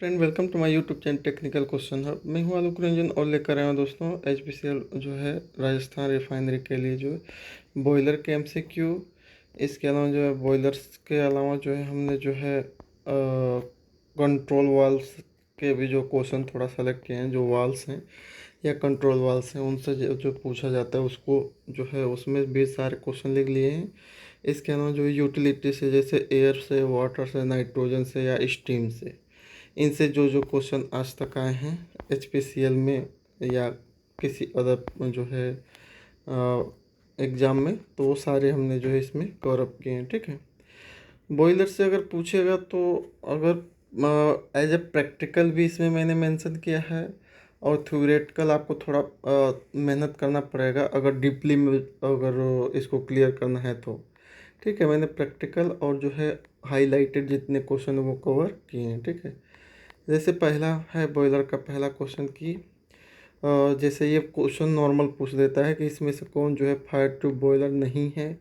Friend, welcome to my YouTube channel technical question hub. मैं हूं आलोक रंजन और लेकर आया हूं दोस्तों एचपीसीएल जो है राजस्थान रिफाइनरी के लिए जो है बॉयलर के एमसीक्यू। इसके अलावा जो है बॉयलर्स के अलावा जो है हमने जो है कंट्रोल वाल्व्स के भी जो क्वेश्चन थोड़ा सेलेक्ट किए हैं। जो वाल्व्स हैं या कंट्रोल वाल्व्स हैं उनसे जो पूछा जाता है उसको जो है उसमें भी सारे क्वेश्चन लिख लिए हैं। इसके अलावा जो यूटिलिटी से जैसे एयर से, वाटर से, नाइट्रोजन से या स्टीम से, इनसे जो जो क्वेश्चन आज तक आए हैं एचपीसीएल में या किसी अदर जो है एग्ज़ाम में, तो वो सारे हमने जो है इसमें कवर अप किए हैं। ठीक है। बॉयलर से अगर पूछेगा तो अगर एज ए प्रैक्टिकल भी इसमें मैंने मेंशन किया है और थ्योरेटिकल आपको थोड़ा मेहनत करना पड़ेगा अगर डीपली में अगर इसको क्लियर करना है तो। ठीक है, मैंने प्रैक्टिकल और जो है हाईलाइटेड जितने क्वेश्चन वो कवर किए हैं। ठीक है। जैसे पहला है बॉयलर का पहला क्वेश्चन की जैसे ये क्वेश्चन नॉर्मल पूछ देता है कि इसमें से कौन जो है फायर ट्यूब बॉयलर नहीं है।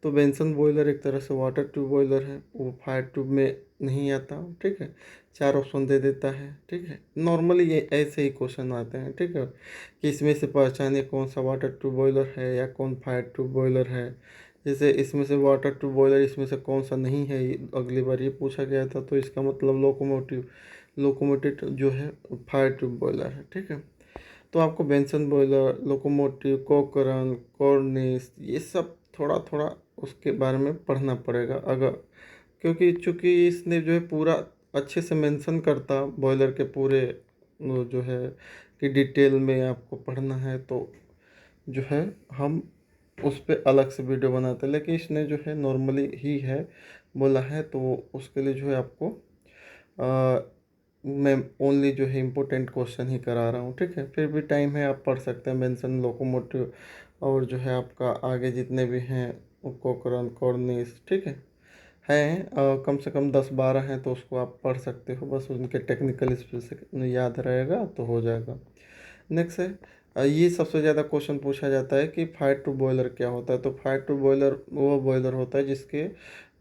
तो बेंसन बॉयलर एक तरह से वाटर ट्यूब बॉयलर है, वो फायर ट्यूब में नहीं आता। ठीक है, चार ऑप्शन दे देता है। ठीक है, नॉर्मली ये ऐसे ही क्वेश्चन आते हैं। ठीक है, कि इसमें से पहचाने कौन सा वाटर ट्यूब बॉयलर है या कौन फायर ट्यूब बॉयलर है। जैसे इसमें से वाटर ट्यूब बॉयलर इसमें से कौन सा नहीं है, अगली बार ये पूछा गया था, तो इसका मतलब लोकोमोटिव जो है फायर ट्यूब बॉयलर है। ठीक है, तो आपको बेंसन बॉयलर, लोकोमोटिव, कोकरन, कॉर्निस, ये सब थोड़ा थोड़ा उसके बारे में पढ़ना पड़ेगा अगर, क्योंकि चूँकि इसने जो है पूरा अच्छे से मेंशन करता बॉयलर के पूरे वो जो है कि डिटेल में आपको पढ़ना है, तो जो है हम उस पर अलग से वीडियो बनाते हैं। लेकिन इसने जो है नॉर्मली ही है बोला है, तो उसके लिए जो है आपको मैं ओनली जो है इम्पोर्टेंट क्वेश्चन ही करा रहा हूँ। ठीक है, फिर भी टाइम है, आप पढ़ सकते हैं बेंसन, लोकोमोटिव और जो है आपका आगे जितने भी हैं कोकरन, कॉर्निस। ठीक है कम से कम 10-12 हैं, तो उसको आप पढ़ सकते हो, बस उनके टेक्निकल स्पेसिफिक याद रहेगा तो हो जाएगा। नेक्स्ट है ये सबसे ज़्यादा क्वेश्चन पूछा जाता है कि फायर ट्यूब बॉयलर क्या होता है। तो फायर ट्यूब बॉयलर वो बॉयलर होता है जिसके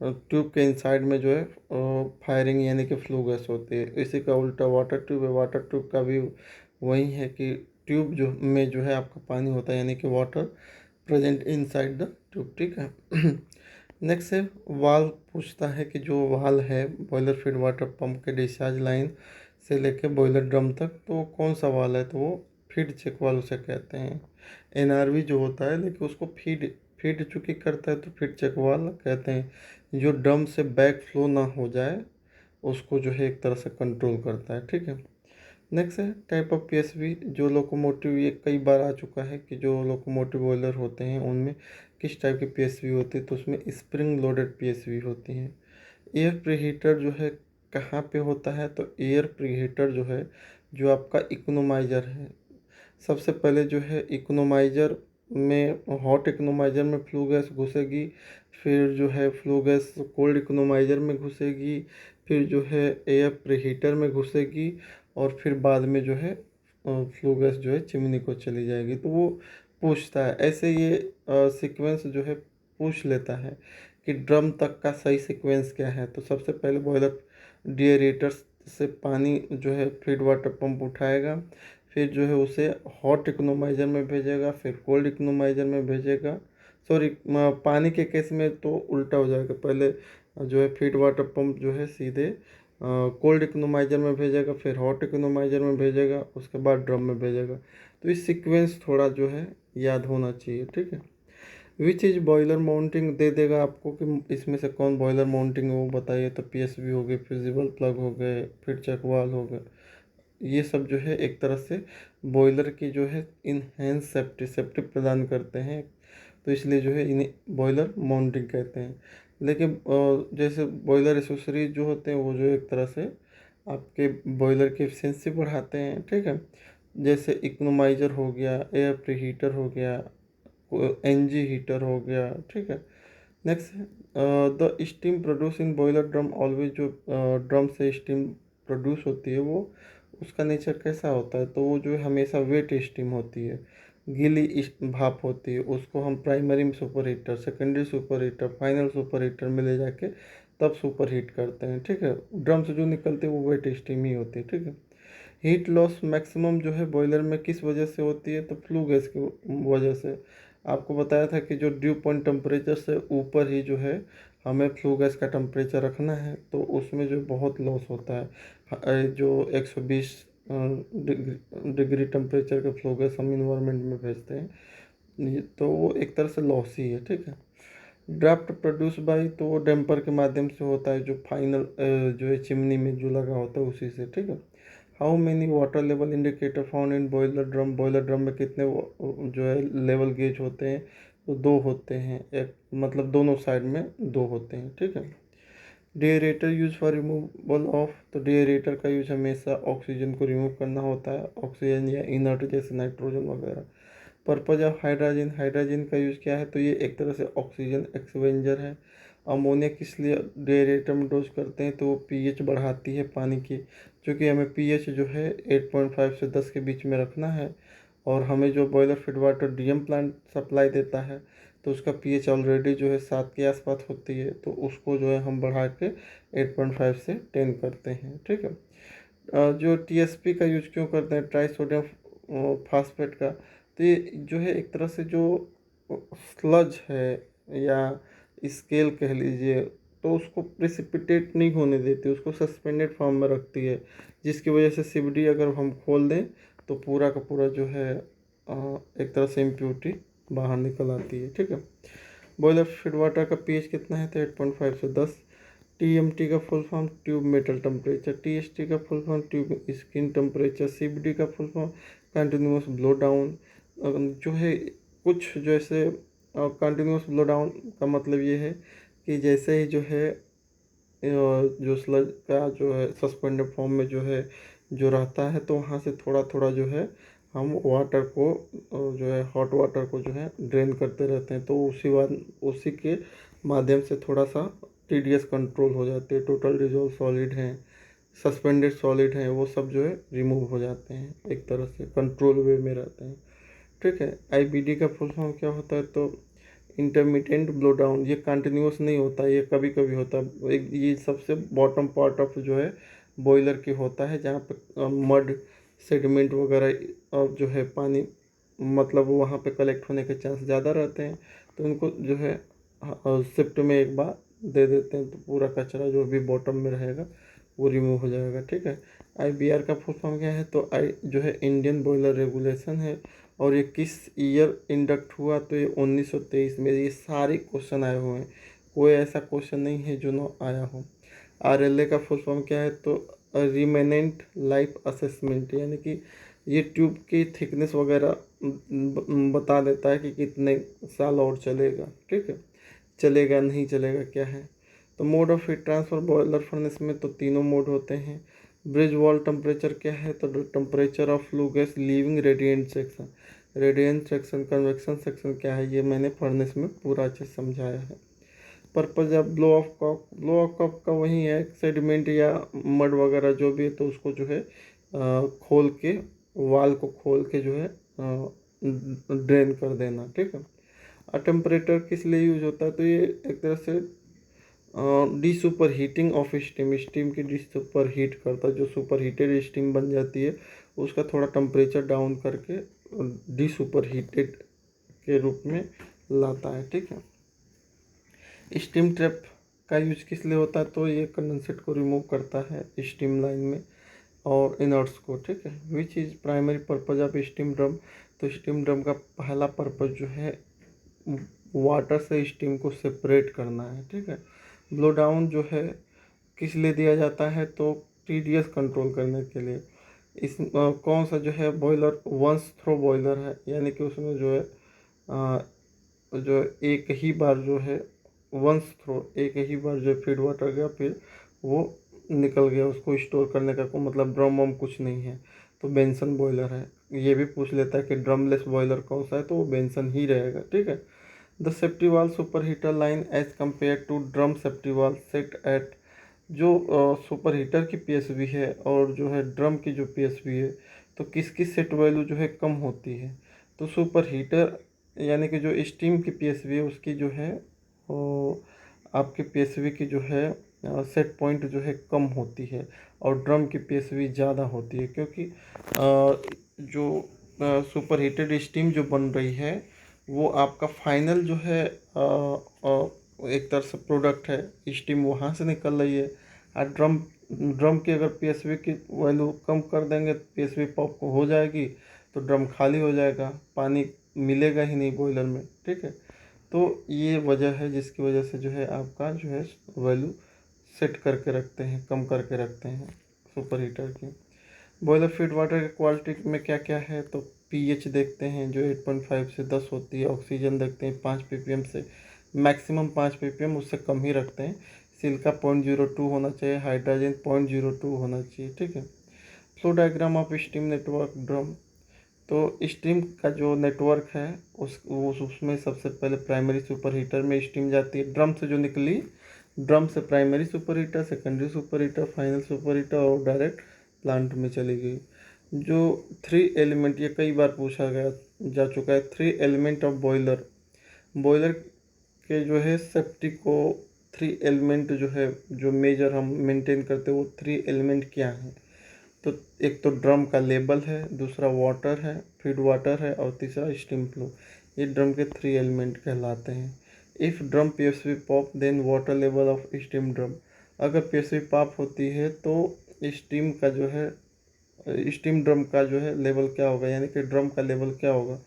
ट्यूब के इनसाइड में जो है फायरिंग यानी कि फ्लू गैस होती है। इसी का उल्टा वाटर ट्यूब है। वाटर ट्यूब का भी वही है कि ट्यूब जो में जो है आपका पानी होता है यानी कि water present inside the tube. ठीक है। नेक्स्ट है वाल्व पूछता है कि जो वाल्व है बॉयलर फीड वाटर पंप के डिस्चार्ज लाइन से लेके बॉयलर ड्रम तक, तो कौन सा वाल्व है, तो वो फीड चेक वाल्व उसे कहते हैं। एनआरवी जो होता है लेकिन उसको फीड फीड चूँकि करता है तो फीड चेक वाल्व कहते हैं। जो ड्रम से बैक फ्लो ना हो जाए उसको जो है एक तरह से कंट्रोल करता है। ठीक है। नेक्स्ट है टाइप ऑफ पीएसवी। जो लोकोमोटिव, ये कई बार आ चुका है कि जो लोकोमोटिव बॉयलर होते हैं उनमें किस टाइप की पीएसवी होती है, तो उसमें स्प्रिंग लोडेड पीएसवी होती हैं। एयर प्रीहीटर जो है कहाँ पे होता है, तो एयर प्रीहीटर जो है जो आपका इकोनोमाइजर है, सबसे पहले जो है इकोनोमाइजर में, हॉट इकोनोमाइजर में फ्लू गैस घुसेगी, फिर जो है फ्लू गैस कोल्ड इकोनोमाइजर में घुसेगी, फिर जो है एयर प्रीहीटर में घुसेगी, और फिर बाद में जो है फ्लू गैस जो है चिमनी को चली जाएगी। तो वो पूछता है ऐसे, ये सीक्वेंस जो है पूछ लेता है कि ड्रम तक का सही सीक्वेंस क्या है। तो सबसे पहले बॉयलर डिएरेटर्स से पानी जो है फीड वाटर पंप उठाएगा, फिर जो है उसे हॉट इकोनोमाइजर में भेजेगा, फिर कोल्ड इकोनोमाइजर में भेजेगा। सॉरी, पानी के केस में तो उल्टा हो जाएगा, पहले जो है फीड वाटर पंप जो है सीधे कोल्ड इकोनोमाइजर में भेजेगा, फिर हॉट इकोनोमाइजर में भेजेगा, उसके बाद ड्रम में भेजेगा। तो इस सीक्वेंस थोड़ा जो है याद होना चाहिए। ठीक है। विच इज बॉयलर माउंटिंग दे देगा आपको कि इसमें से कौन बॉयलर माउंटिंग है वो बताइए। तो पीएसवी हो गए, फिजिबल प्लग हो गए, फिर चकवाल हो गए, ये सब जो है एक तरह से बॉयलर की जो है इनहेंस सेफ्टी प्रदान करते हैं, तो इसलिए जो है इन्हें बॉयलर माउंटिंग कहते हैं। लेकिन जैसे बॉयलर एसेसरीज जो होते हैं वो जो एक तरह से आपके बॉयलर की एफिशिएंसी बढ़ाते हैं। ठीक है, जैसे इकोनोमाइजर हो गया, एयर प्रीहीटर हो गया, एनजी हीटर हो गया। ठीक है। Next the steam produce in boiler drum always. जो ड्रम से स्टीम प्रोड्यूस होती है वो उसका नेचर कैसा होता है, तो वो जो है हमेशा वेट स्टीम होती है, गीली भाप होती है। उसको हम primary super heater, secondary super heater, final super heater में ले जाके तब सुपर हीट करते हैं, ठीक है। ड्रम से जो निकलती है वो वेट स्टीम ही होती है, ठीक है। हीट लॉस मैक्सिमम जो है बॉयलर में किस वजह से होती है, तो फ्लू गैस की वजह से। आपको बताया था कि जो ड्यू पॉइंट टेम्परेचर से ऊपर ही जो है हमें फ्लू गैस का टेम्परेचर रखना है, तो उसमें जो बहुत लॉस होता है। जो 120 डिग्री टेम्परेचर का फ्लू गैस हम इन्वायरमेंट में भेजते हैं, तो वो एक तरह से लॉस ही है, ठीक है। ड्राफ्ट प्रोड्यूस बाई, तो वो डैम्पर के माध्यम से होता है, जो फाइनल जो है चिमनी में जो लगा होता है उसी से, ठीक है। How many water level indicator found in boiler drum, boiler drum में कितने जो है लेवल गेज होते हैं, तो दो होते हैं, एक मतलब दोनों साइड में दो होते हैं, ठीक है। Deaerator use for removal of, तो डिएरेटर का यूज हमेशा ऑक्सीजन को रिमूव करना होता है, ऑक्सीजन या इनर्ट जैसे नाइट्रोजन वगैरह। पर्पज ऑफ हाइड्रोजन, हाइड्रोजन का यूज़ क्या है, तो ये एक तरह से ऑक्सीजन एक्सवेंजर है। अमोनिया किस लिए डेरिएटर में डोज करते हैं, तो वो पीएच बढ़ाती है पानी की, क्योंकि हमें पीएच जो है 8.5 से 10 के बीच में रखना है। और हमें जो boiler feed water DM plant supply देता है, तो उसका पीएच ऑलरेडी जो है 7 के आसपास होती है, तो उसको जो है हम बढ़ा के 8.5 से 10 करते हैं, ठीक है। जो टीएसपी का यूज क्यों करते हैं, ट्राई सोडियम फास्फेट का, तो ये जो है एक तरह से जो स्लज है या स्केल कह लीजिए, तो उसको प्रेसिपिटेट नहीं होने देती, उसको सस्पेंडेड फॉर्म में रखती है, जिसकी वजह से सीवीडी अगर हम खोल दें तो पूरा का पूरा जो है एक तरह से इम्प्योरिटी बाहर निकल आती है, ठीक है। बॉयलर फीड वाटर का पीएच कितना है, तो 8.5 से 10। टीएमटी का full form tube metal temperature, TST का full form tube skin temperature, CBD का full form continuous blow down. जो है कुछ जैसे कंटिन्यूस ब्लो डाउन का मतलब ये है कि जैसे ही जो है जो स्लज का जो है सस्पेंडेड फॉर्म में जो है जो रहता है, तो वहाँ से थोड़ा थोड़ा जो है हम वाटर को जो है हॉट वाटर को जो है ड्रेन करते रहते हैं, तो उसी के माध्यम से थोड़ा सा टीडीएस कंट्रोल हो जाती है। टोटल डिजोल्व सॉलिड हैं, सस्पेंडेड सॉलिड हैं, वो सब जो है रिमूव हो जाते हैं, एक तरह से कंट्रोल वे में रहते हैं, ठीक है। आईबीडी का फुल फॉर्म क्या होता है, तो इंटरमीडिएट ब्लो डाउन, ये कंटिन्यूस नहीं होता, ये कभी कभी होता है। एक ये सबसे बॉटम पार्ट ऑफ जो है बॉयलर की होता है, जहाँ पे मड सेडिमेंट वगैरह और जो है पानी मतलब वहाँ पे कलेक्ट होने के चांस ज़्यादा रहते हैं, तो उनको जो है शिफ्ट में एक बार दे देते हैं, तो पूरा कचरा जो भी बॉटम में रहेगा वो रिमूव हो जाएगा, ठीक है। आईबीआर का फुल फॉर्म क्या है, तो आई जो है इंडियन बॉयलर रेगुलेशन है, और ये किस ईयर इंडक्ट हुआ, तो ये 1923 में। ये सारे क्वेश्चन आए हुए हैं, कोई ऐसा क्वेश्चन नहीं है जो ना आया हो। आरएलए का फुल फॉर्म क्या है, तो रिमेनेंट लाइफ असेसमेंट, यानी कि ये ट्यूब की थिकनेस वगैरह बता देता है कि कितने साल और चलेगा, ठीक है, चलेगा नहीं चलेगा क्या है। तो mode of heat transfer boiler furnace में तो तीनों मोड होते हैं। ब्रिज वॉल टेम्परेचर क्या है, तो temperature of flue gas leaving radiant section, radiant section convection section क्या है, ये मैंने फर्नेस में पूरा अच्छे से समझाया है। Purpose of blow off cock, blow off cock का वही है, सेडिमेंट या मड वगैरह जो भी है, तो उसको जो है खोल के, वाल को खोल के जो है ड्रेन कर देना, ठीक है। टेम्परेचर किस लिए यूज होता है, तो ये एक तरह से D super heating of steam, steam की डी सुपर हीट करता है, जो सुपर हीटेड स्टीम बन जाती है उसका थोड़ा टेम्परेचर डाउन करके डी सुपर हीटेड के रूप में लाता है, ठीक है। स्टीम ट्रैप का यूज किस लिए होता है, तो ये कंडेंसेट को रिमूव करता है स्टीम लाइन में और इनर्ट्स को, ठीक है। Which is primary purpose of steam drum, तो स्टीम ड्रम का पहला पर्पज जो है वाटर से स्टीम को सेपरेट करना है, ठीक है। ब्लो डाउन जो है किस लिए दिया जाता है, तो टीडीएस कंट्रोल करने के लिए। इस कौन सा जो है बॉयलर वंस थ्रो बॉयलर है, यानी कि उसमें जो है जो एक ही बार जो है वंस थ्रो, एक ही बार जो फीड वाटर गया फिर वो निकल गया, उसको स्टोर करने का कोई मतलब ड्रम वम कुछ नहीं है, तो बेंसन बॉयलर है। ये भी पूछ लेता है कि ड्रमलेस बॉयलर कौन सा है, तो वो बेंसन ही रहेगा, ठीक है। The safety valve super heater line as compare to drum safety valve set at, जो सुपर हीटर की पीएसवी है और जो है ड्रम की जो पीएसवी है, तो किसकी सेट वैल्यू जो है कम होती है, तो सुपर हीटर यानी कि जो स्टीम की पीएसवी है उसकी जो है वो आपकी पीएसवी की जो है सेट पॉइंट जो है कम होती है और ड्रम की पीएसवी ज़्यादा होती है, क्योंकि जो सुपर हीटेड स्टीम जो बन रही है वो आपका फाइनल जो है एक तरह से प्रोडक्ट है, स्टीम वहाँ से निकल रही है। और ड्रम ड्रम की अगर पीएसवी की वैल्यू कम कर देंगे तो पीएसवी पॉप हो जाएगी, तो ड्रम खाली हो जाएगा, पानी मिलेगा ही नहीं बॉयलर में, ठीक है। तो ये वजह है जिसकी वजह से जो है आपका जो है वैल्यू सेट करके रखते हैं, कम करके रखते हैं सुपर हीटर की। बॉयलर फीड वाटर की क्वालिटी में क्या क्या है, तो पीएच देखते हैं जो 8.5 से 10 होती है। ऑक्सीजन देखते हैं 5 ppm से मैक्सिमम 5 ppm, उससे कम ही रखते हैं। सिल्का 0.02 होना चाहिए, हाइड्रोजन 0.02 होना चाहिए, ठीक है। Flow diagram of steam network drum. तो स्टीम का जो नेटवर्क है उसमें सबसे पहले प्राइमरी सुपर हीटर में स्टीम जाती है, ड्रम से जो निकली, ड्रम से primary super heater, secondary super heater, final super heater और डायरेक्ट प्लांट में चली गई। जो 3 एलिमेंट, ये कई बार पूछा गया जा चुका है, 3 एलिमेंट ऑफ बॉयलर। बॉयलर के जो है सेफ्टी को 3 एलिमेंट जो है, जो मेजर हम मेंटेन करते हैं वो 3 एलिमेंट क्या हैं, तो एक तो ड्रम का लेबल है, दूसरा वाटर है, फीड वाटर है और तीसरा स्टीम फ्लो। ये ड्रम के 3 एलिमेंट कहलाते हैं। If drum PSV pop then water level of steam drum. अगर पीएसवी पॉप होती है तो स्टीम का जो है, स्टीम ड्रम का जो है लेवल क्या होगा, यानी कि ड्रम का लेवल क्या होगा,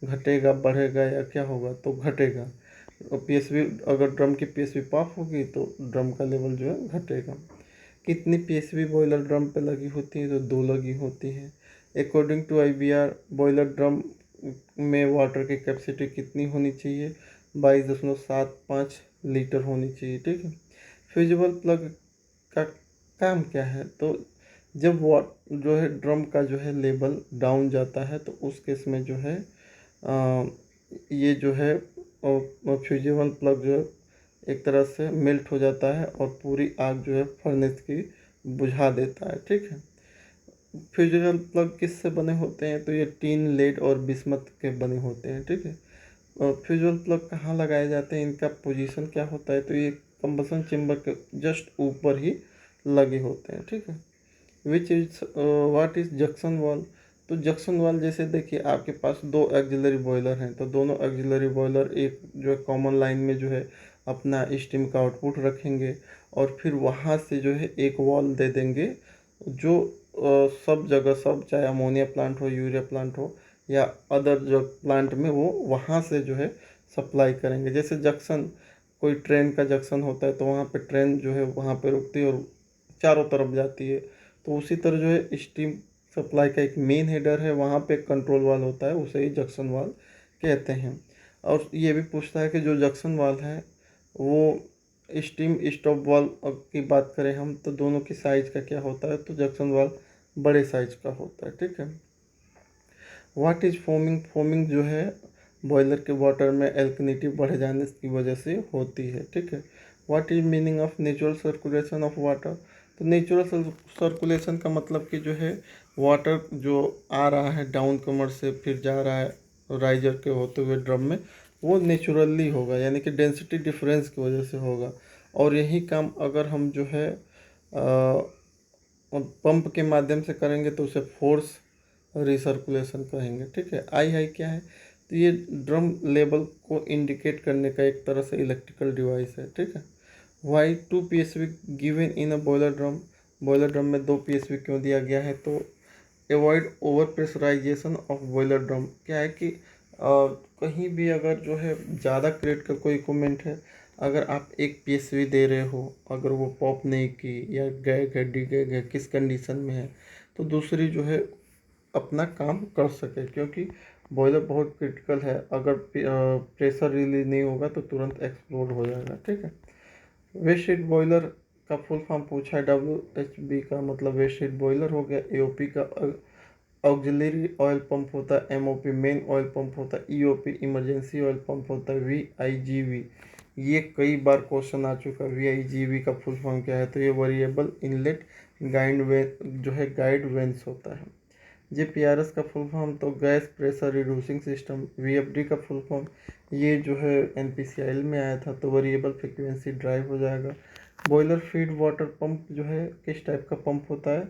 घटेगा, बढ़ेगा या क्या होगा, तो घटेगा। पीएसवी, अगर ड्रम की पीएसवी पॉप होगी तो ड्रम का लेवल जो है घटेगा। कितनी पीएसवी बॉयलर ड्रम पे लगी होती है, तो 2 लगी होती है। According to IBR boiler drum में वाटर की कैपेसिटी कितनी होनी चाहिए, 22.75 लीटर होनी चाहिए, ठीक है। फ्यूजिबल प्लग का काम क्या है, तो जब वाट जो है ड्रम का जो है लेवल डाउन जाता है तो उस केस में जो है अ, ये जो है फ्यूजिबल प्लग जो है एक तरह से मेल्ट हो जाता है और पूरी आग जो है फर्नेस की बुझा देता है, ठीक है। फ्यूजिबल प्लग किससे बने होते हैं, तो ये टीन, लेड और बिस्मथ के बने होते हैं, ठीक है। और फ्यूजिबल प्लग कहाँ लगाए जाते हैं, इनका पोजीशन क्या होता है, तो ये कंबसन चेम्बर के जस्ट ऊपर ही लगे होते हैं, ठीक है। Which is what is junction वाल। तो जंक्शन वाल जैसे देखिए आपके पास 2 एक्सिलरी बॉयलर हैं, तो दोनों एक्सिलरी बॉयलर एक जो है कॉमन लाइन में जो है अपना स्टीम का आउटपुट रखेंगे और फिर वहाँ से जो है एक वॉल दे देंगे जो सब जगह, सब चाहे अमोनिया प्लांट हो, यूरिया प्लांट हो या अदर जो प्लांट में, वो वहाँ से जो है सप्लाई करेंगे। जैसे जंक्शन, कोई ट्रेन का जंक्शन होता है तो वहाँ पे ट्रेन जो है वहाँ पे रुकती है और चारों तरफ जाती है, तो उसी तरह जो है स्टीम सप्लाई का एक मेन हेडर है, वहाँ पे कंट्रोल वाल होता है, उसे ही जंक्शन वाल कहते हैं। और ये भी पूछता है कि जो जंक्शन वाल है वो स्टीम स्टॉप वाल की बात करें हम, तो दोनों की साइज का क्या होता है, तो जंक्शन वाल बड़े साइज का होता है, ठीक है। What is foaming. फोमिंग जो है बॉयलर के वाटर में एल्कनिटी बढ़ जाने की वजह से होती है, ठीक है। What is meaning of natural circulation of water. तो नेचुरल सर्कुलेशन का मतलब कि जो है वाटर जो आ रहा है डाउन कमर से फिर जा रहा है राइजर के होते हुए ड्रम में, वो नेचुरली होगा, यानी कि डेंसिटी डिफरेंस की वजह से होगा। और यही काम अगर हम जो है पंप के माध्यम से करेंगे तो उसे फोर्स रिसर्कुलेशन कहेंगे, ठीक है। आई आई क्या है, तो ये ड्रम लेवल को इंडिकेट करने का एक तरह से इलेक्ट्रिकल डिवाइस है, ठीक है। Why 2 PSV given in a boiler drum. Boiler drum में 2 PSV क्यों दिया गया है, तो avoid over pressurisation of boiler drum. क्या है कि कहीं भी अगर जो है ज़्यादा क्रेट का कोई इक्विपमेंट है, अगर आप एक पीएसवी दे रहे हो, अगर वो पॉप नहीं की या गए गड्डी गए गए किस कंडीशन में है, तो दूसरी जो है अपना काम कर सके, क्योंकि बॉयलर बहुत क्रिटिकल है, अगर प्रेशर रिलीज नहीं होगा तो तुरंत एक्सप्लोड हो जाएगा, ठीक है। वेस्ट हीट बॉयलर का फुल फॉर्म पूछा है, WHB का मतलब वेस्ट हीट बॉयलर हो गया। AOP का ऑक्सिलरी ऑयल पंप होता है, MOP मेन ऑयल पंप होता है, EOP इमरजेंसी ऑयल पंप होता है, VIGV ये कई बार क्वेश्चन आ चुका है। VIGV का फुल फॉर्म क्या है, तो ये वेरिएबल इनलेट गाइड वेन जो है गाइड वेंस होता है। GPRS का फुल फॉर्म तो gas pressure reducing system. VFD का फुल फॉर्म ये जो है NPCIL में आया था, तो वेरिएबल फ्रिक्वेंसी ड्राइव हो जाएगा। बॉयलर फीड वाटर पंप जो है किस टाइप का पंप होता है,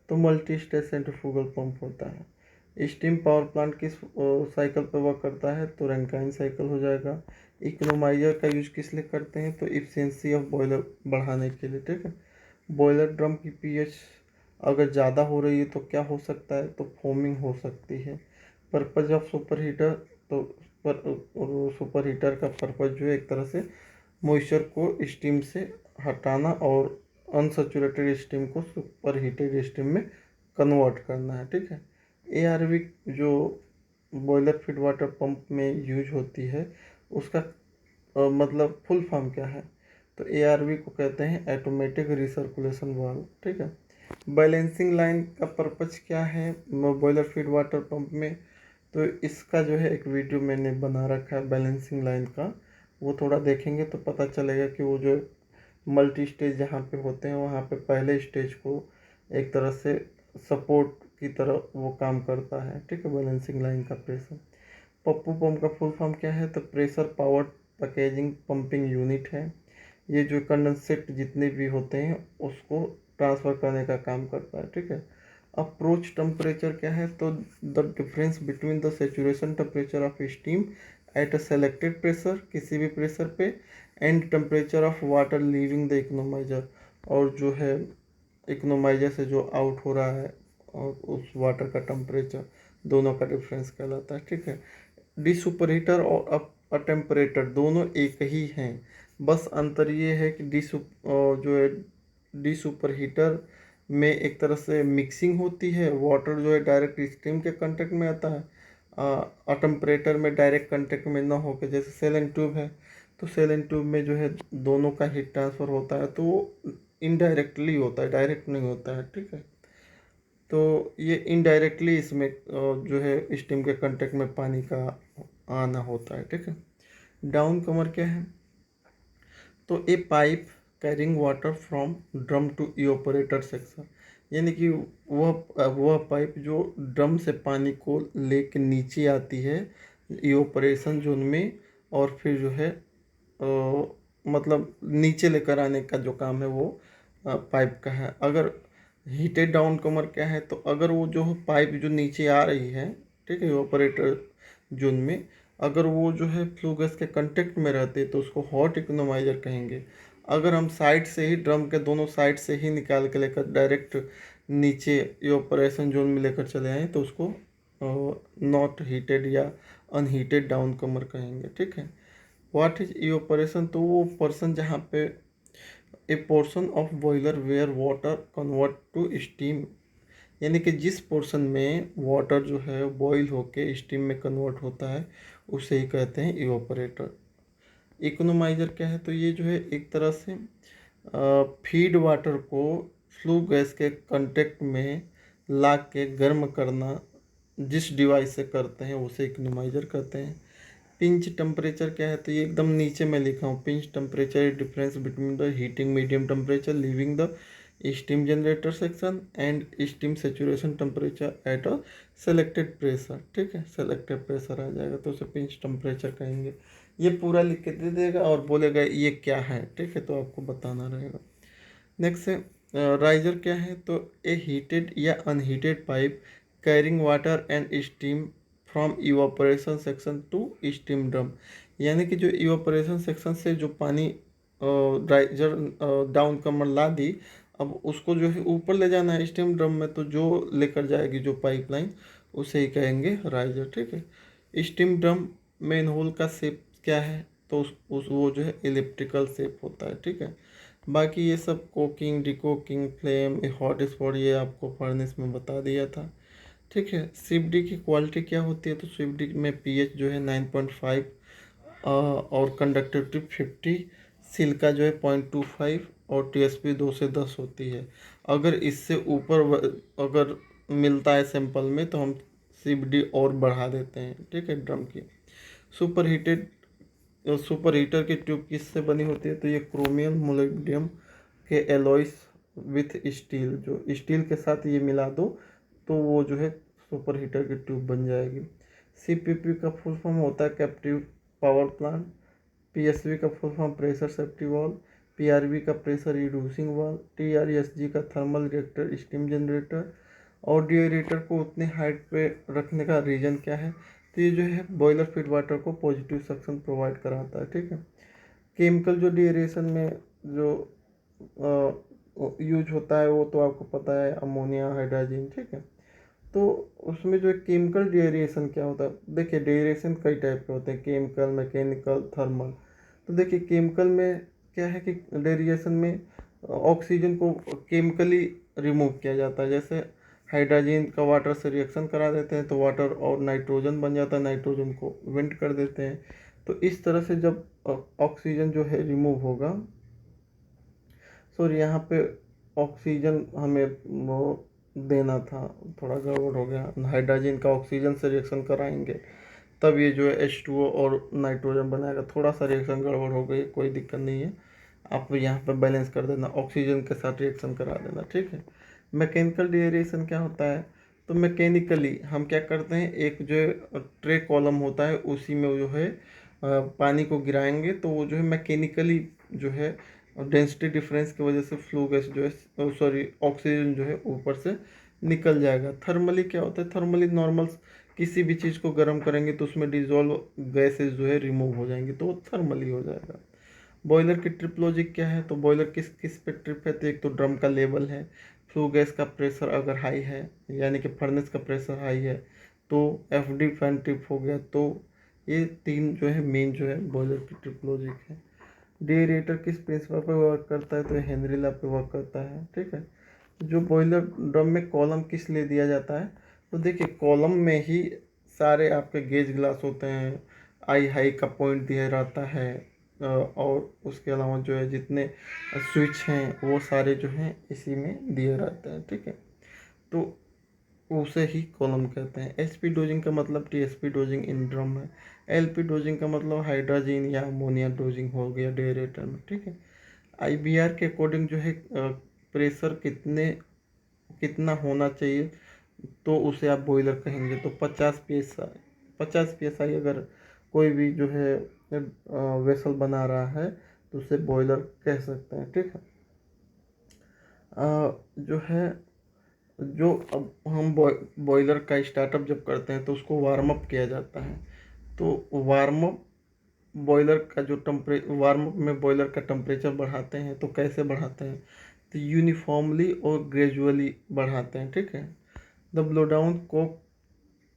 तो मल्टी स्टेज सेंट्रीफ्यूगल पंप होता है। स्टीम पावर प्लांट किस साइकिल पर वर्क करता है, तो रैंकाइन साइकिल हो जाएगा। इकोनोमाइजर का यूज किस लिए करते हैं, तो इफिशिएंसी ऑफ बॉयलर बढ़ाने के लिए, ठीक है। बॉयलर ड्रम की पीएच अगर ज़्यादा हो रही है तो क्या हो सकता है, तो फोमिंग हो सकती है। पर्पज ऑफ सुपर हीटर, तो सुपर हीटर का पर्पज जो है एक तरह से मॉइस्चर को स्टीम से हटाना और अनसैचुरेटेड स्टीम को सुपर हीटेड स्टीम में कन्वर्ट करना है, ठीक है। एआरवी जो बॉयलर फीड वाटर पंप में यूज होती है, उसका मतलब फुल फॉर्म क्या है, तो एआरवी को कहते हैं ऑटोमेटिक रिसर्कुलेशन वाल्व, ठीक है। बैलेंसिंग लाइन का पर्पज क्या है बॉयलर फीड वाटर पंप में, तो इसका जो है एक वीडियो मैंने बना रखा है बैलेंसिंग लाइन का, वो थोड़ा देखेंगे तो पता चलेगा कि वो जो मल्टी स्टेज जहाँ पे होते हैं वहाँ पे पहले स्टेज को एक तरह से सपोर्ट की तरह वो काम करता है, ठीक है। बैलेंसिंग लाइन का प्रेशर, पप्पू पंप का फुल फॉर्म क्या है, तो pressure powered packaging pumping unit है। ये जो कंडेंसेट जितने भी होते हैं उसको ट्रांसफ़र करने का काम करता है, ठीक है। अप्रोच टेम्परेचर क्या है, तो the difference between the saturation temperature of steam at a selected pressure, किसी भी प्रेशर पे, and temperature of water leaving the economiser, और जो है इकोनोमाइजर से जो आउट हो रहा है और उस वाटर का टेम्परेचर, दोनों का डिफरेंस कहलाता है, ठीक है। डी सुपर हीटर और टेम्परेटर दोनों एक ही हैं, बस अंतर ये है कि जो है डी सुपर हीटर में एक तरह से मिक्सिंग होती है, वाटर जो है डायरेक्ट स्टीम के कांटेक्ट में आता है, टेम्परेटर में डायरेक्ट कांटेक्ट में ना होकर, जैसे सेल एंड ट्यूब है, तो सेल एंड ट्यूब में जो है दोनों का हीट ट्रांसफ़र होता है, तो वो इनडायरेक्टली होता है, डायरेक्ट नहीं होता है, ठीक है। तो ये इनडायरेक्टली इसमें जो है स्टीम के कांटेक्ट में पानी का आना होता है, ठीक है। डाउन कमर क्या है, तो a pipe carrying water from drum to evaporator section, यानी कि वह पाइप जो ड्रम से पानी को लेके नीचे आती है इवापोरेशन जोन में, और फिर जो है मतलब नीचे लेकर आने का जो काम है वो पाइप का है। अगर हीटेड डाउन कमर क्या है, तो अगर वो जो पाइप जो नीचे आ रही है, ठीक है, इवापोरेटर जोन में, अगर वो जो है फ्लू गैस के कांटेक्ट में रहते तो उसको हॉट इकोनोमाइजर कहेंगे। अगर हम साइड से ही ड्रम के दोनों साइड से ही निकाल के लेकर डायरेक्ट नीचे इवापोरेशन जोन में लेकर चले आए तो उसको नॉट हीटेड या अनहीटेड डाउन कमर कहेंगे, ठीक है। व्हाट इज इवापोरेशन, तो वो पर्सन जहाँ पे a portion of boiler where water convert to steam, यानी कि जिस पोर्शन में वाटर जो है बॉईल होके स्टीम में कन्वर्ट होता है उसे ही कहते हैं इवापोरेटर। इकोनोमाइजर क्या है, तो ये जो है एक तरह से फीड वाटर को फ्लू गैस के कांटेक्ट में ला के गर्म करना जिस डिवाइस से करते हैं उसे इकोनोमाइजर कहते हैं। पिंच टेम्परेचर क्या है, तो ये एकदम नीचे मैं लिखा हूँ, pinch temperature is difference between the heating medium temperature leaving the steam generator section and steam saturation temperature at a selected pressure, ठीक है। सेलेक्टेड प्रेशर आ जाएगा तो उसे पिंच टेम्परेचर कहेंगे। ये पूरा लिख के दे देगा और बोलेगा ये क्या है, ठीक है, तो आपको बताना रहेगा। नेक्स्ट है राइजर क्या है, तो ए हीटेड या unheated pipe carrying water and steam from evaporation section two steam drum, यानी कि जो इवापोरेशन सेक्शन से जो पानी राइजर डाउन कमर ला दी, अब उसको जो है ऊपर ले जाना है स्टीम ड्रम में, तो जो लेकर जाएगी जो पाइपलाइन उसे ही कहेंगे राइजर, ठीक है। स्टीम ड्रम मेन होल का शेप क्या है, तो उस वो जो है इलिप्टिकल शेप होता है, ठीक है। बाकी ये सब कोकिंग डिकोकिंग फ्लेम हॉट स्पॉट ये आपको फर्नेस में बता दिया था, ठीक है। सीएफडी की क्वालिटी क्या होती है, तो सीएफडी में पीएच जो है 9.5 और कंडक्टिविटी 50, सिल्का जो है 0.25 और टीएसपी 2 से 10 होती है। अगर इससे ऊपर अगर मिलता है सैंपल में तो हम सीएफडी और बढ़ा देते हैं, ठीक है, ड्रम की। सुपर हीटेड सुपर हीटर की ट्यूब किससे बनी होती है, तो ये क्रोमियम मोलिब्डेनम के एलॉयस विथ स्टील, जो स्टील के साथ ये मिला दो तो वो जो है सुपर हीटर की ट्यूब बन जाएगी। सीपीपी का फुल फॉर्म होता है कैप्टिव पावर प्लांट, पीएसवी का full form pressure safety valve, PRV का प्रेशर रिड्यूसिंग वाल्व, TRSG का थर्मल रिएक्टर स्टीम जनरेटर, और डिएरेटर को उतने हाइट पे रखने का रीज़न क्या है? तो ये जो है बॉयलर फीड वाटर को पॉजिटिव सक्शन प्रोवाइड कराता है, ठीक है। केमिकल जो डिएरेशन में जो यूज होता है वो तो आपको पता है, अमोनिया, हाइड्रोजन, ठीक है। तो उसमें जो केमिकल डिएरेशन क्या होता है, देखिए डिएरेशन कई टाइप के होते हैं, केमिकल, मैकेनिकल, थर्मल। तो देखिए केमिकल में क्या है कि डेरिएशन में ऑक्सीजन को केमिकली रिमूव किया जाता है। जैसे हाइड्रोजन का वाटर से रिएक्शन करा देते हैं तो वाटर और नाइट्रोजन बन जाता है, नाइट्रोजन को वेंट कर देते हैं। तो इस तरह से जब ऑक्सीजन जो है रिमूव होगा, सॉरी यहाँ पे ऑक्सीजन हमें वो देना था, थोड़ा गड़बड़ हो गया। हाइड्रोजन का ऑक्सीजन से रिएक्शन कराएंगे तब ये जो है H2O और नाइट्रोजन बनाएगा। थोड़ा सा रिएक्शन गड़बड़ हो गई, कोई दिक्कत नहीं है, आप यहाँ पे बैलेंस कर देना, ऑक्सीजन के साथ रिएक्शन करा देना, ठीक है। मैकेनिकल डिएरेशन क्या होता है? तो मैकेनिकली हम क्या करते हैं, एक जो ट्रे कॉलम होता है उसी में जो है पानी को गिराएंगे तो वो जो है मैकेनिकली जो है डेंसिटी डिफरेंस की वजह से फ्लू गैस जो है, सॉरी ऑक्सीजन जो है ऊपर से निकल जाएगा। थर्मली क्या होता है? थर्मली नॉर्मल किसी भी चीज़ को गर्म करेंगे तो उसमें डिजोल्व गैसेज जो है रिमूव हो जाएंगी, तो वो थर्मली हो जाएगा। बॉयलर की ट्रिप लॉजिक क्या है? तो बॉयलर किस किस पे ट्रिप है? तो एक तो ड्रम का लेवल है, फ्लू गैस का प्रेशर अगर हाई है यानी कि फर्नेस का प्रेशर हाई है तो FD फैन ट्रिप हो गया। तो ये तीन जो है मेन जो है बॉयलर की ट्रिप लॉजिक है। डिएरेटर किस प्रिंसिपल पे वर्क करता है? तो हेनरी लॉ पे वर्क करता है, ठीक है। जो बॉयलर ड्रम में कॉलम किस लिए दिया जाता है? तो देखिए कॉलम में ही सारे आपके गेज ग्लास होते हैं, आई हाई का पॉइंट दिया रहता है, और उसके अलावा जो है जितने स्विच हैं वो सारे जो हैं इसी में दिए रहते हैं, ठीक है। तो उसे ही कॉलम कहते हैं। SP डोजिंग का मतलब TSP डोजिंग इन ड्रम है। LP डोजिंग का मतलब हाइड्रोजन या अमोनिया डोजिंग हो गया डेरेटर में, ठीक है। IBR के अकॉर्डिंग जो है प्रेशर कितना होना चाहिए तो उसे आप बॉयलर कहेंगे। तो 50 PSI, 50 PSI अगर कोई भी जो है वेसल बना रहा है तो उसे बॉयलर कह सकते हैं, ठीक है। जो है जो अब हम बॉयलर का स्टार्टअप जब करते हैं तो उसको वार्म अप किया जाता है। तो वार्म अप बॉयलर का जो वार्म अप में बॉयलर का टेम्परेचर बढ़ाते हैं तो कैसे बढ़ाते हैं? तो यूनिफॉर्मली और ग्रेजुअली बढ़ाते हैं, ठीक है। The blow down cock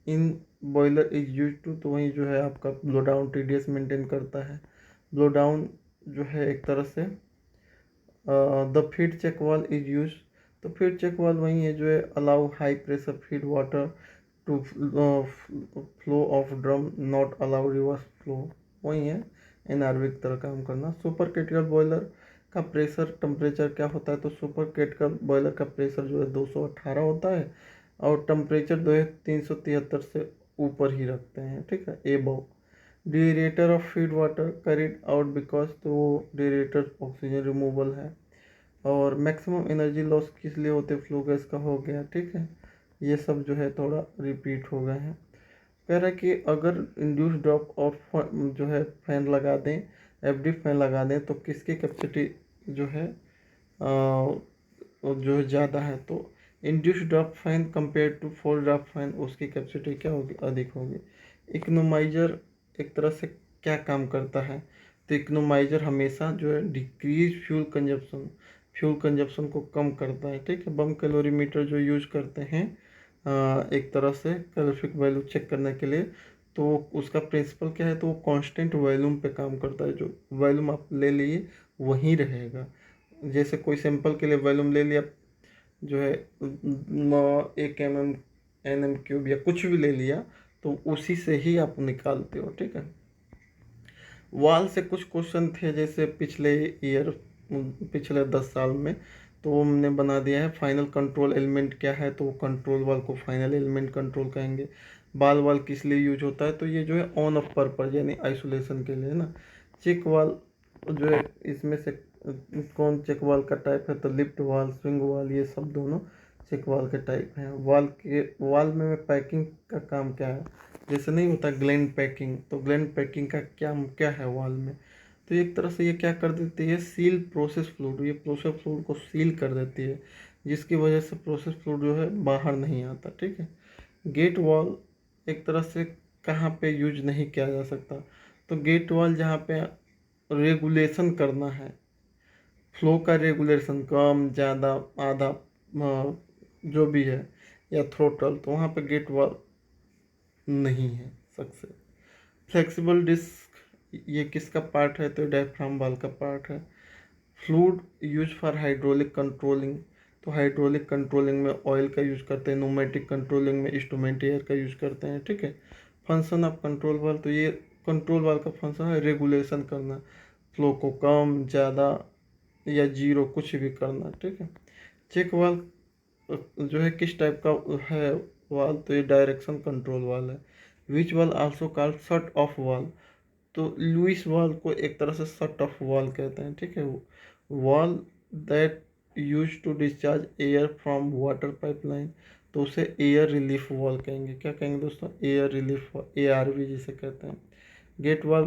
in boiler is use to, तो वहीं जो है आपका ब्लो डाउन TDS मेंटेन करता है। ब्लो डाउन जो है एक तरह से the feed check valve is use, तो फीड चेक वाल वही है जो है allow high pressure feed water to flow of drum, not allow reverse flow, वही है NRV की तरह काम करना। सुपर क्रिटिकल बॉयलर का प्रेशर टेम्परेचर क्या होता है? तो सुपर क्रिटिकल बॉयलर का प्रेशर जो है 218 होता है और टेम्परेचर जो है 373 से ऊपर ही रखते हैं, ठीक है, above. Deaerator of feed water carried out because, तो डिएरेटर ऑक्सीजन रिमूवल है। और मैक्सिमम एनर्जी लॉस किस लिए होते? फ्लो गैस का हो गया, ठीक है। ये सब जो है थोड़ा रिपीट हो गए हैं। कह रहा है कि अगर इंड्यूस ड्रॉप ऑफ जो है फैन लगा दें, FD फैन लगा दें तो किसकी कैपेसिटी जो है जो है ज़्यादा है? तो induced draft fan compare to forced draft fan, उसकी कैपेसिटी क्या होगी? अधिक होगी। इकोनोमाइजर एक तरह से क्या काम करता है? तो इकोनोमाइजर हमेशा जो है डिक्रीज फ्यूल कंजप्शन को कम करता है, ठीक है। बम कैलोरीमीटर जो यूज करते हैं एक तरह से कैलोरीफिक वैल्यू चेक करने के लिए, तो उसका प्रिंसिपल क्या है? तो वो कांस्टेंट वॉल्यूम पे काम करता है, जो वॉल्यूम आप ले लिए वहीं रहेगा। जैसे कोई सैंपल के लिए वॉल्यूम ले लिया जो है 1 mm NM³ या कुछ भी ले लिया तो उसी से ही आप निकालते हो, ठीक है। वाल से कुछ क्वेश्चन थे जैसे पिछले 10 साल में, तो हमने बना दिया है। फाइनल कंट्रोल एलिमेंट क्या है? तो कंट्रोल वाल को फाइनल एलिमेंट कंट्रोल कहेंगे। बाल वाल किस लिए यूज होता है? तो ये जो है ऑन ऑफ पर्पज यानी आइसोलेशन के लिए ना। चेक वाल जो है इसमें से कौन चेक वाल का टाइप है? तो लिफ्ट वाल, स्विंग वाल, ये सब दोनों चेक वाल के टाइप हैं। वाल में पैकिंग का काम क्या है? जैसे नहीं होता ग्लैंड पैकिंग, तो ग्लैंड पैकिंग का क्या क्या है वाल में? तो एक तरह से ये क्या कर देती है, सील प्रोसेस फ्लूइड, ये प्रोसेस फ्लूइड को सील कर देती है, जिसकी वजह से प्रोसेस फ्लूइड जो है बाहर नहीं आता। ठीक है। गेट वॉल एक तरह से कहाँ पे यूज नहीं किया जा सकता, तो गेट वॉल जहाँ पे रेगुलेशन करना है, फ्लो का रेगुलेशन, कम ज़्यादा आधा जो भी है, या थ्रोटल, तो वहाँ पे गेट वॉल नहीं है सक्से। फ्लेक्सिबल डिस्क ये किसका पार्ट है, तो डायफ्राम वाल का पार्ट है। Fluid use for hydraulic controlling, तो हाइड्रोलिक कंट्रोलिंग में ऑयल का यूज करते हैं, न्यूमेटिक कंट्रोलिंग में इंस्ट्रूमेंट एयर का यूज करते हैं। ठीक है। फंक्शन ऑफ कंट्रोल वाल, तो ये कंट्रोल वाल का फंक्शन है रेगुलेशन करना, फ्लो को कम ज़्यादा या जीरो कुछ भी करना। ठीक है। चेक वाल जो है किस टाइप का है वाल, तो ये डायरेक्शन कंट्रोल वाल है। विच वाल आल्सो कॉल्ड शट ऑफ वाल, तो लुइस वाल को एक तरह से शट ऑफ वाल कहते हैं। ठीक है। Valve that use to discharge air from water pipeline, तो उसे एयर रिलीफ वाल कहेंगे। क्या कहेंगे दोस्तों, एयर रिलीफ, ARV जिसे कहते हैं। गेट वाल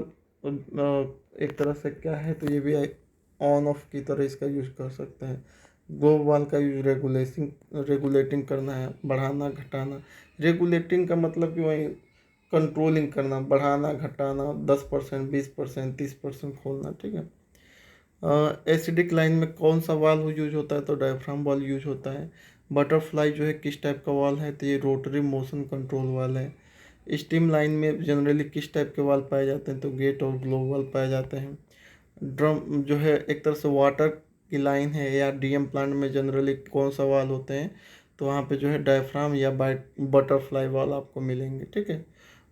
एक तरह से क्या है, तो ये भी ऑन ऑफ की तरह इसका यूज कर सकते हैं। ग्लोब वाल का यूज रेगुलेटिंग करना है, बढ़ाना घटाना। रेगुलेटिंग का मतलब कि वही कंट्रोलिंग करना, बढ़ाना घटाना, 10%, 20%, 30% खोलना। ठीक है। एसिडिक लाइन में कौन सा वाल्व यूज होता है, तो डायफ्राम वाल्व यूज होता है। बटरफ्लाई जो है किस टाइप का वाल्व है, तो ये रोटरी मोशन कंट्रोल वाल्व है। स्टीम लाइन में जनरली किस टाइप के वाल्व पाए जाते हैं, तो गेट और ग्लोब वाल्व पाए जाते हैं। ड्रम जो है एक तरह से वाटर की लाइन है, या DM प्लांट में जनरली कौन सा वाल्व होते हैं, तो वहाँ पे जो है डायफ्राम या बटरफ्लाई वाल्व आपको मिलेंगे। ठीक है।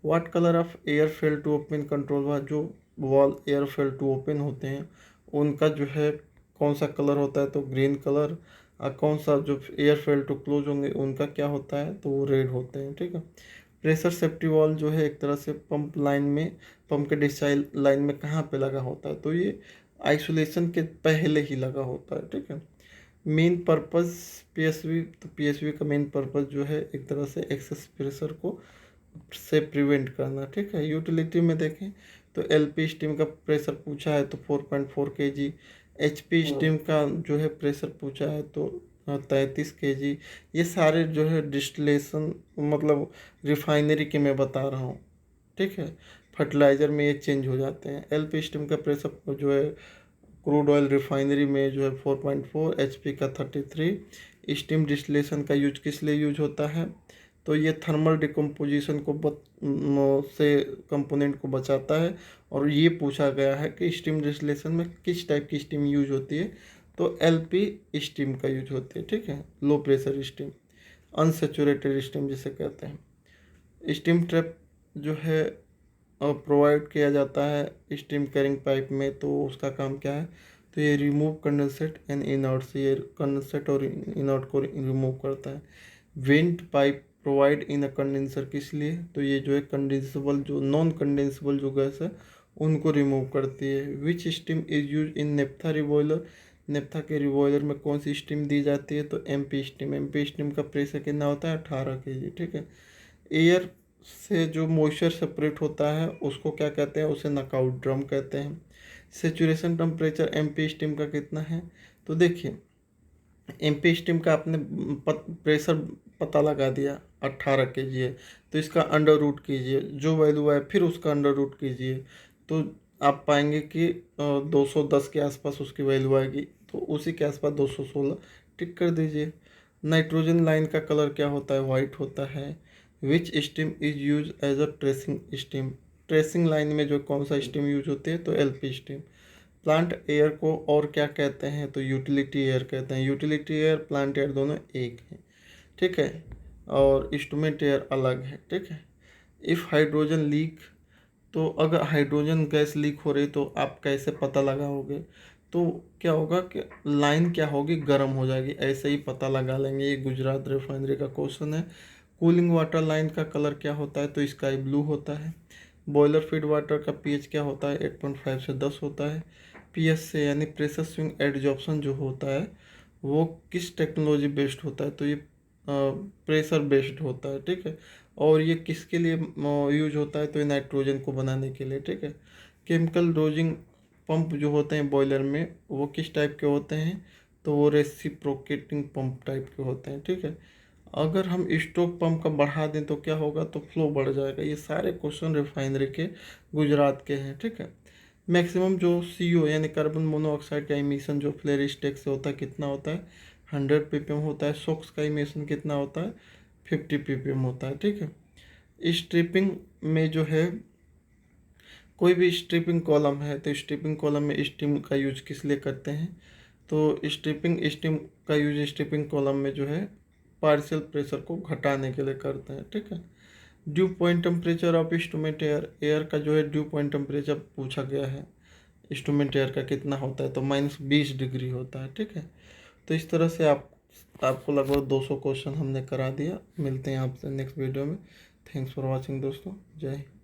What colour of air fail to open control valve, जो valve air fail to open होते हैं उनका जो है कौन सा कलर होता है, तो ग्रीन कलर। और कौन सा जो एयर फेल टू क्लोज होंगे उनका क्या होता है, तो वो रेड होते हैं। ठीक है। प्रेशर सेफ्टी वाल्व जो है एक तरह से पंप लाइन में, पंप के डिस्चार्ज लाइन में कहाँ पे लगा होता है, तो ये आइसोलेशन के पहले ही लगा होता है। ठीक है। मेन पर्पस PSV, तो PSV का मेन पर्पस जो है एक तरह से एक्सेस प्रेशर को से प्रिवेंट करना। ठीक है। यूटिलिटी में देखें तो LP स्टीम का प्रेशर पूछा है तो 4.4 kg, HP स्टीम का जो है प्रेशर पूछा है तो 33 kg। ये सारे जो है डिस्टिलेशन मतलब रिफाइनरी के मैं बता रहा हूँ। ठीक है। फर्टिलाइज़र में ये चेंज हो जाते हैं। LP स्टीम का प्रेशर जो है क्रूड ऑयल रिफाइनरी में जो है 4.4, HP का 33। स्टीम डिस्टिलेशन का यूज किस लिए यूज होता है, तो ये थर्मल डिकम्पोजिशन को से कंपोनेंट को बचाता है। और ये पूछा गया है कि स्टीम डिस्टिलेशन में किस टाइप की स्टीम यूज होती है, तो LP स्टीम का यूज होती है। ठीक है। Low pressure steam, unsaturated steam जिसे कहते हैं। स्टीम ट्रैप जो है प्रोवाइड किया जाता है स्टीम कैरिंग पाइप में, तो उसका काम क्या है, तो ये रिमूव कंडेंसेट एंड इनर्ट्स, ये कंडेंसेट और इनर्ट को रिमूव करता है। Went pipe provide in a condenser, किस लिए, तो ये जो है कंडेंसेबल जो नॉन कंडेंसेबल जो गैस है उनको रिमूव करती है। Which steam is use in नेप्था रिबॉयलर, नेप्था के रिबॉयलर में कौन सी स्टीम दी जाती है, तो MP स्टीम। MP स्टीम का प्रेशर कितना होता है, 18 kg। ठीक है। एयर से जो मॉइस्चर सेपरेट होता है उसको क्या कहते हैं, उसे नकआउट ड्रम कहते हैं। सेचुरेशन टेम्परेचर MP स्टीम का कितना है, तो देखिए MP स्टीम का आपने प्रेशर पता लगा दिया 18 kg है, तो इसका अंडर रूट कीजिए, जो वैल्यू है फिर उसका अंडर रूट कीजिए, तो आप पाएंगे कि 210 के आसपास उसकी वैल्यू आएगी, तो उसी के आसपास 216 टिक कर दीजिए। नाइट्रोजन लाइन का कलर क्या होता है, वाइट होता है। Which steam is use as a tracing steam, tracing line में जो कौन सा स्टीम यूज होती है, तो LP स्टीम। प्लांट एयर को और क्या कहते हैं, तो यूटिलिटी एयर कहते हैं। यूटिलिटी एयर प्लांट एयर दोनों एक हैं। ठीक है। और इंस्ट्रूमेंट एयर अलग है। ठीक है। इफ़ हाइड्रोजन लीक, तो अगर हाइड्रोजन गैस लीक हो रही तो आप कैसे पता लगाओगे, तो क्या होगा कि लाइन क्या होगी, गर्म हो जाएगी, ऐसे ही पता लगा लेंगे। ये गुजरात रिफाइनरी का क्वेश्चन है। कूलिंग वाटर लाइन का कलर क्या होता है, तो स्काई ब्लू होता है। बॉयलर फीड वाटर का pH क्या होता है, 8.5 से 10 होता है। PS से यानी प्रेशर स्विंग एडजॉर्प्शन जो होता है वो किस टेक्नोलॉजी बेस्ड होता है, तो ये प्रेशर बेस्ड होता है। ठीक है। और ये किसके लिए यूज होता है, तो ये नाइट्रोजन को बनाने के लिए। ठीक है। केमिकल डोजिंग पंप जो होते हैं बॉयलर में वो किस टाइप के होते हैं, तो वो रेसिप्रोकेटिंग पंप टाइप के होते हैं, ठीक है। अगर हम स्टोक पंप का बढ़ा दें तो क्या होगा, तो फ्लो बढ़ जाएगा। ये सारे क्वेश्चन रिफाइनरी के गुजरात के हैं, ठीक है। मैक्सिमम जो CO यानी कार्बन मोनोऑक्साइड का इमिशन जो फ्लेयर स्टैक से होता है कितना होता है, 100 ppm होता है। सोक्स का इमिशन कितना होता है, 50 ppm होता है, ठीक है। स्ट्रिपिंग में जो है कोई भी स्ट्रिपिंग कॉलम है तो स्ट्रिपिंग कॉलम में स्टीम का यूज किस लिए करते हैं, तो स्टीम का यूज स्ट्रिपिंग कॉलम में जो है पार्शियल प्रेशर को घटाने के लिए करते हैं, ठीक है। Due point temperature of instrument air का जो है ड्यू पॉइंट टेम्परेचर पूछा गया है इंस्ट्रूमेंट एयर का कितना होता है, तो -20 डिग्री होता है, ठीक है। तो इस तरह से आपको लगभग 200 क्वेश्चन हमने करा दिया। मिलते हैं आपसे नेक्स्ट वीडियो में। थैंक्स फॉर वॉचिंग दोस्तों। जय हिंद।